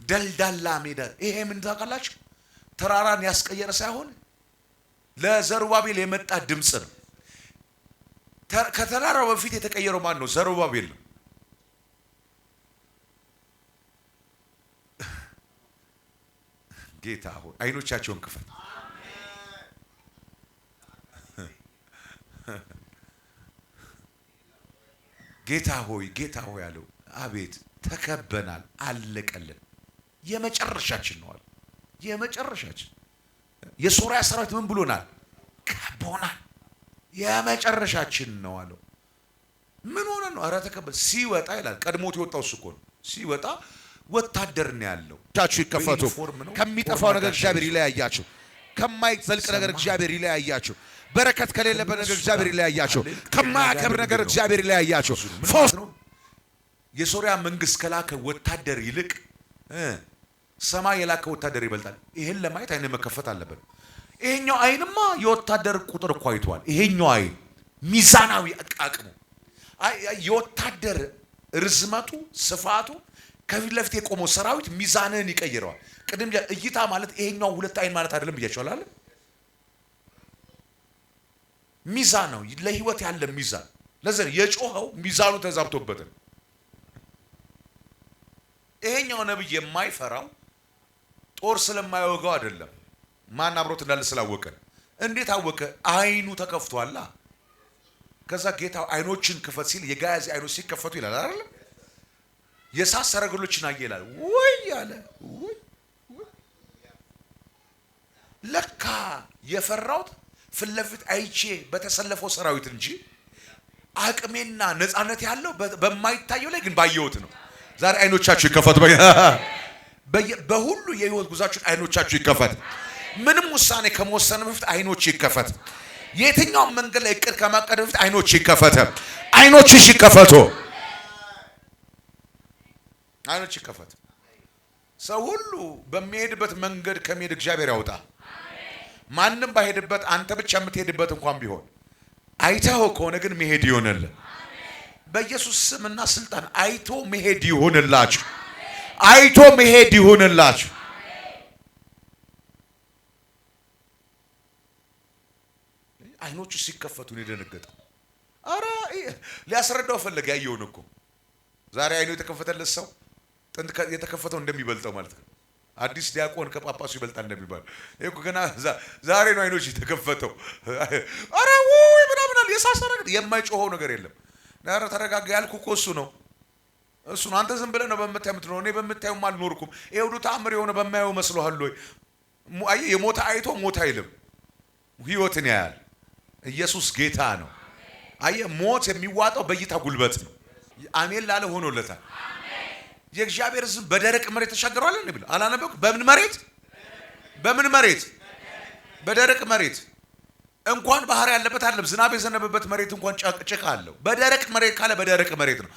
ደልዳላ ሜዳ። ይሄ ምን ታውቃላችሁ? ተራራን ያስቀየረ ሳይሆን ለዘሩባቤል የመጣ ድምጽ ነው። ከተራራው በፊት የተቀየረው ማን ነው? ዘሩባቤል ነው። ጌታ ሆይ አይኖቻቸውን ክፈት። ጌታ ሆይ አለው። አቤት ተከበናል፣ አለቀልን። የመጨረሻችን ነው አለ። የመጨረሻችን የሶሪያ ሰራዊት ምን ብሎናል? ከቦናል። የመጨረሻችን ነው አለው። ምን ሆነ ነው? ኧረ ተከበል። ሲወጣ ይላል ቀድሞት የወጣው እሱ እኮ ነው። ሲወጣ ወታደር ነው ያለው። ታችሁ ይከፈቱ። ከሚጠፋው ነገር እግዚአብሔር ይለያያችሁ። ከማይዘልቅ ነገር እግዚአብሔር ይለያያችሁ። በረከት ከሌለበት ነገር እግዚአብሔር ይለያያችሁ። ከማያከብር ነገር እግዚአብሔር ይለያያችሁ። ፈውስ ነው። የሶሪያ መንግስት ከላከ ወታደር ይልቅ ሰማይ የላከ ወታደር ይበልጣል። ይሄን ለማየት አይን መከፈት አለበት። ይሄኛው አይንማ የወታደር ቁጥር እኮ አይቷል። ይሄኛው አይን ሚዛናዊ አቃቅሙ የወታደር ርዝመቱ ስፋቱ ከፊት ለፊት የቆመው ሰራዊት ሚዛንህን ይቀይረዋል። ቅድም እይታ ማለት ይሄኛው ሁለት አይን ማለት አይደለም ብያቸዋል አይደል? ሚዛን ነው ለህይወት ያለ ሚዛን። ለዚህ የጮኸው ሚዛኑ ተዛብቶበት ነው። ይሄኛው ነብይ የማይፈራው ጦር ስለማይወጋው አይደለም። ማን አብሮት እንዳለ ስላወቀ። እንዴት አወቀ? አይኑ ተከፍቷላ። ከዛ ጌታ አይኖችን ክፈት ሲል የጋያዚ አይኖች ሲከፈቱ ይላል አይደል? የሳት ሰረገሎችን አየ ይላል። ወይ አለ ወይ ለካ የፈራውት ፊት ለፊት አይቼ በተሰለፈው ሰራዊት እንጂ አቅሜና ነፃነት ያለው በማይታየው ላይ ግን ባየሁት ነው። ዛሬ አይኖቻችሁ ይከፈቱ። በሁሉ የህይወት ጉዟችሁ አይኖቻችሁ ይከፈት። ምንም ውሳኔ ከመወሰን በፊት አይኖች ይከፈት። የትኛው መንገድ ላይ እቅድ ከማቀድ በፊት አይኖች ይከፈት። አይኖችሽ ይከፈቱ። አይኖች ይከፈት። ሰው ሁሉ በሚሄድበት መንገድ ከመሄድ እግዚአብሔር ያውጣ። ማንም ባይሄድበት አንተ ብቻ የምትሄድበት እንኳን ቢሆን አይተኸው ከሆነ ግን መሄድ ይሆንልህ። በኢየሱስ ስምና ስልጣን አይቶ መሄድ ይሆንላችሁ። አይቶ መሄድ ይሆንላችሁ። አይኖቹ ሲከፈቱ ነው የደነገጠው። አረ ሊያስረዳው ፈለገ። ያየውን እኮ ዛሬ አይኑ የተከፈተለት ሰው ጥንት የተከፈተው እንደሚበልጠው ማለት ነው። አዲስ ዲያቆን ከጳጳሱ ይበልጣል እንደሚባል ይሄ እኮ ገና ዛሬ ነው አይኖች የተከፈተው። አረ ወይ ምናምን አለ የሳሰረ የማይጮኸው ነገር የለም። ዳራ ተረጋጋ ያልኩ እኮ እሱ ነው። አንተ ዝም ብለህ ነው በመታየው የምትኖረው። እኔ በመታየው አልኖርኩም። ይሄ ሁሉ ተአምር የሆነ በማየው መስሎሃል ወይ? አየህ የሞተ አይቶ ሞት አይልም፣ ህይወትን ያያል። ኢየሱስ ጌታ ነው። አየህ ሞት የሚዋጣው በእይታ ጉልበት ነው። አሜን ላለ ሆኖለታል። የእግዚአብሔር ሕዝብ በደረቅ መሬት ተሻገረዋል እንዴ ብለ አላነበብክ? በምን መሬት? በምን መሬት? በደረቅ መሬት። እንኳን ባህር ያለበት አይደለም ዝናብ የዘነበበት መሬት እንኳን ጭቃ አለው። በደረቅ መሬት ካለ በደረቅ መሬት ነው።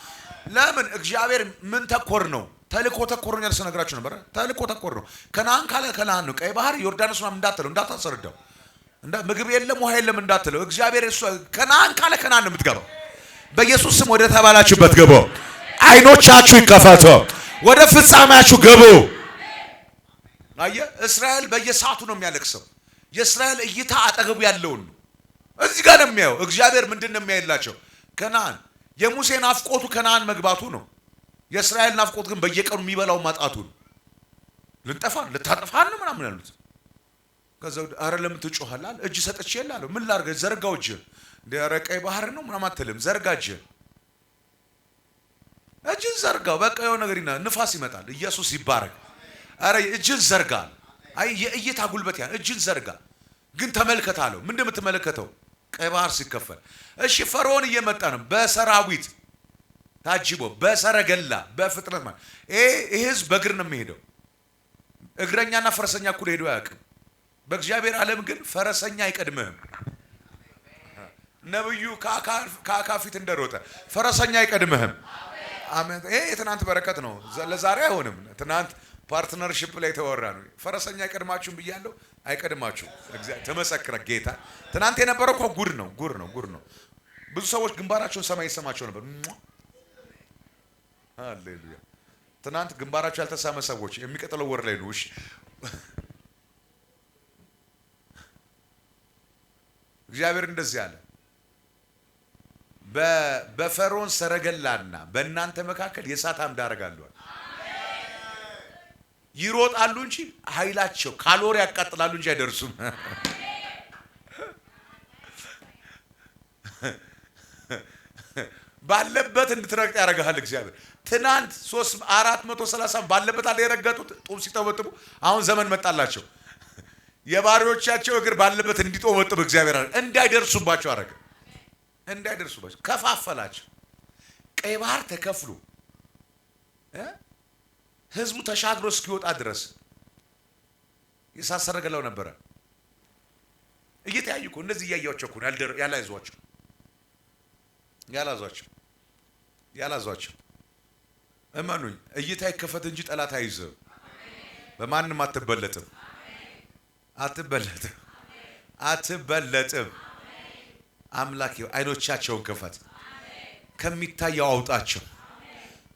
ለምን? እግዚአብሔር ምን ተኮር ነው? ተልኮ ተኮር ነው ያልሰ ነግራችሁ ነበር። ተልኮ ተኮር ነው። ከነዓን ካለ ከነዓን ነው። ቀይ ባህር ዮርዳኖስ ነው እንዳትለው፣ እንዳታስረዳው። ምግብ የለም ውሃ የለም እንዳትለው። እግዚአብሔር እሱ ከነዓን ካለ ከነዓን ነው የምትገባው። በኢየሱስ ስም ወደ ተባላችሁበት ግቡ። አይኖቻችሁ ይከፈቱ። ወደ ፍጻሜያችሁ ግቡ። አየህ እስራኤል በየሰዓቱ ነው የሚያለቅሰው። የእስራኤል እይታ አጠገቡ ያለውን ነው። እዚህ ጋር ነው የሚያየው። እግዚአብሔር ምንድን ነው የሚያይላቸው? ከነዓን። የሙሴ ናፍቆቱ ከነዓን መግባቱ ነው። የእስራኤል ናፍቆት ግን በየቀኑ የሚበላው ማጣቱ ነው። ልታጠፋን ነው ምናምን ያሉት። ከዛው አረ ለምን ትጮኻለህ? እጅ ሰጥቼ እላለሁ። ምን ላድርግ? ዘርጋው እጅ። እንደ ኧረ ቀይ ባህር ነው ምናምን አትልም። ዘርጋ እጅ። እጅን ዘርጋው። በቃ የሆነ ነገር ንፋስ ይመጣል። ኢየሱስ ይባረክ። አረ እጅን ዘርጋ። አይ የእይታ ጉልበት ያ እጅን ዘርጋ። ግን ተመልከት አለው። ምንድን ነው የምትመለከተው? ቀይ ባህር ሲከፈል። እሺ ፈርዖን እየመጣ ነው በሰራዊት ታጅቦ በሰረገላ በፍጥነት ማለት ይሄ ህዝብ በእግር ነው የሚሄደው። እግረኛና ፈረሰኛ እኩል ሄዶ አያውቅም። በእግዚአብሔር ዓለም ግን ፈረሰኛ አይቀድምህም። ነብዩ ከአካ ፊት እንደሮጠ ፈረሰኛ አይቀድምህም። አሜን። ይሄ የትናንት በረከት ነው፣ ለዛሬ አይሆንም። ትናንት ፓርትነርሺፕ ላይ ተወራ ነው። ፈረሰኛ አይቀድማችሁም ብያለሁ። አይቀድማችሁም። እግዚአብሔር ተመሰክረ ጌታ። ትናንት የነበረው እኮ ጉድ ነው። ብዙ ሰዎች ግንባራቸውን ሰማይ ይሰማቸው ነበር። ሃሌሉያ። ትናንት ግንባራቸው ያልተሳመ ሰዎች የሚቀጥለው ወር ላይ ነው። እሺ እግዚአብሔር እንደዚህ አለ፣ በፈርዖን ሰረገላና በእናንተ መካከል የእሳት አምድ አደርጋለሁ። ይሮጣሉ እንጂ ኃይላቸው ካሎሪ ያቃጥላሉ እንጂ አይደርሱም። ባለበት እንድትረግጥ ያደርጋል እግዚአብሔር። ትናንት 430 ባለበት አለ የረገጡት ጡብ ሲጠበጥቡ። አሁን ዘመን መጣላቸው የባሪዎቻቸው እግር ባለበት እንዲጠበጥብ እግዚአብሔር አደረገ። እንዳይደርሱባቸው አደረገ። እንዳይደርሱባቸው ከፋፈላቸው። ቀይ ባህር ተከፍሎ ህዝቡ ተሻግሮ እስኪወጣ ድረስ የእሳት ሰረገላው ነበረ። እየተያዩ እኮ እንደዚህ እያያቸው እኮ ያላዟቸው። እመኑኝ እይታ ይከፈት እንጂ ጠላት አይይዝም። በማንም አትበለጥም። አምላክ አይኖቻቸውን ክፈት፣ ከሚታየው አውጣቸው።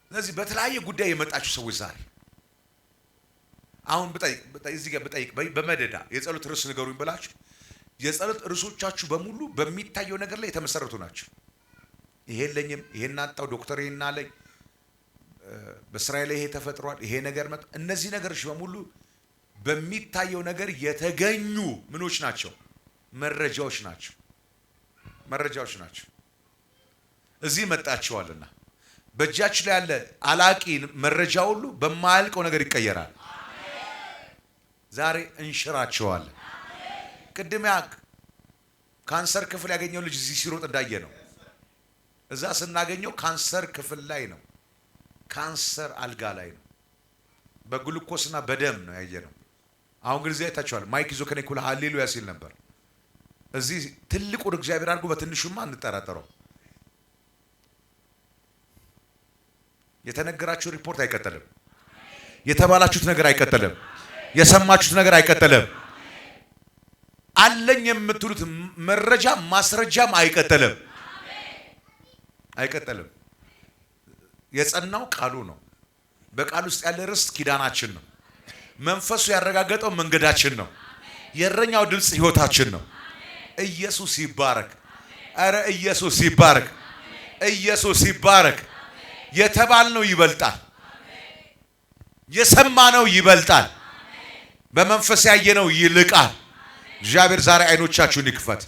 ስለዚህ በተለያየ ጉዳይ የመጣችሁ ሰዎች ዛሬ አሁን እዚህ ጋር ብጠይቅ በመደዳ የጸሎት ርዕስ ንገሩኝ ብላችሁ የጸሎት ርዕሶቻችሁ በሙሉ በሚታየው ነገር ላይ የተመሰረቱ ናቸው። ይሄ የለኝም፣ ይሄን አጣው፣ ዶክተር ይሄን አለኝ፣ በእስራኤል ይሄ ተፈጥሯል፣ ይሄ ነገር መጣ። እነዚህ ነገሮች በሙሉ በሚታየው ነገር የተገኙ ምኖች ናቸው? መረጃዎች ናቸው። እዚህ መጣችኋልና በእጃችሁ ላይ ያለ አላቂ መረጃ ሁሉ በማያልቀው ነገር ይቀየራል። ዛሬ እንሽራቸዋለን። ቅድም ካንሰር ክፍል ያገኘው ልጅ እዚህ ሲሮጥ እንዳየ ነው። እዛ ስናገኘው ካንሰር ክፍል ላይ ነው። ካንሰር አልጋ ላይ ነው። በግሉኮስና በደም ነው ያየነው። አሁን ግን እዚህ አይታችኋል። ማይክ ይዞ ከኔ ኩል ሃሌሉያ ሲል ነበር። እዚህ ትልቁን እግዚአብሔር አድርጎ በትንሹማ እንጠራጠረው። የተነገራችሁ ሪፖርት አይቀጥልም። የተባላችሁት ነገር አይቀጥልም። የሰማችሁት ነገር አይቀጥልም። አለኝ የምትሉት መረጃ ማስረጃም አይቀጥልም። አይቀጥልም። የጸናው ቃሉ ነው። በቃል ውስጥ ያለ ርስት ኪዳናችን ነው። መንፈሱ ያረጋገጠው መንገዳችን ነው። የእረኛው ድምጽ ህይወታችን ነው። ኢየሱስ ይባረክ። አረ ኢየሱስ ይባረክ። ኢየሱስ ይባረክ። የተባልነው ይበልጣል። የሰማነው ይበልጣል። በመንፈስ ያየነው ይልቃል። እግዚአብሔር ዛሬ አይኖቻችሁን ይክፈት።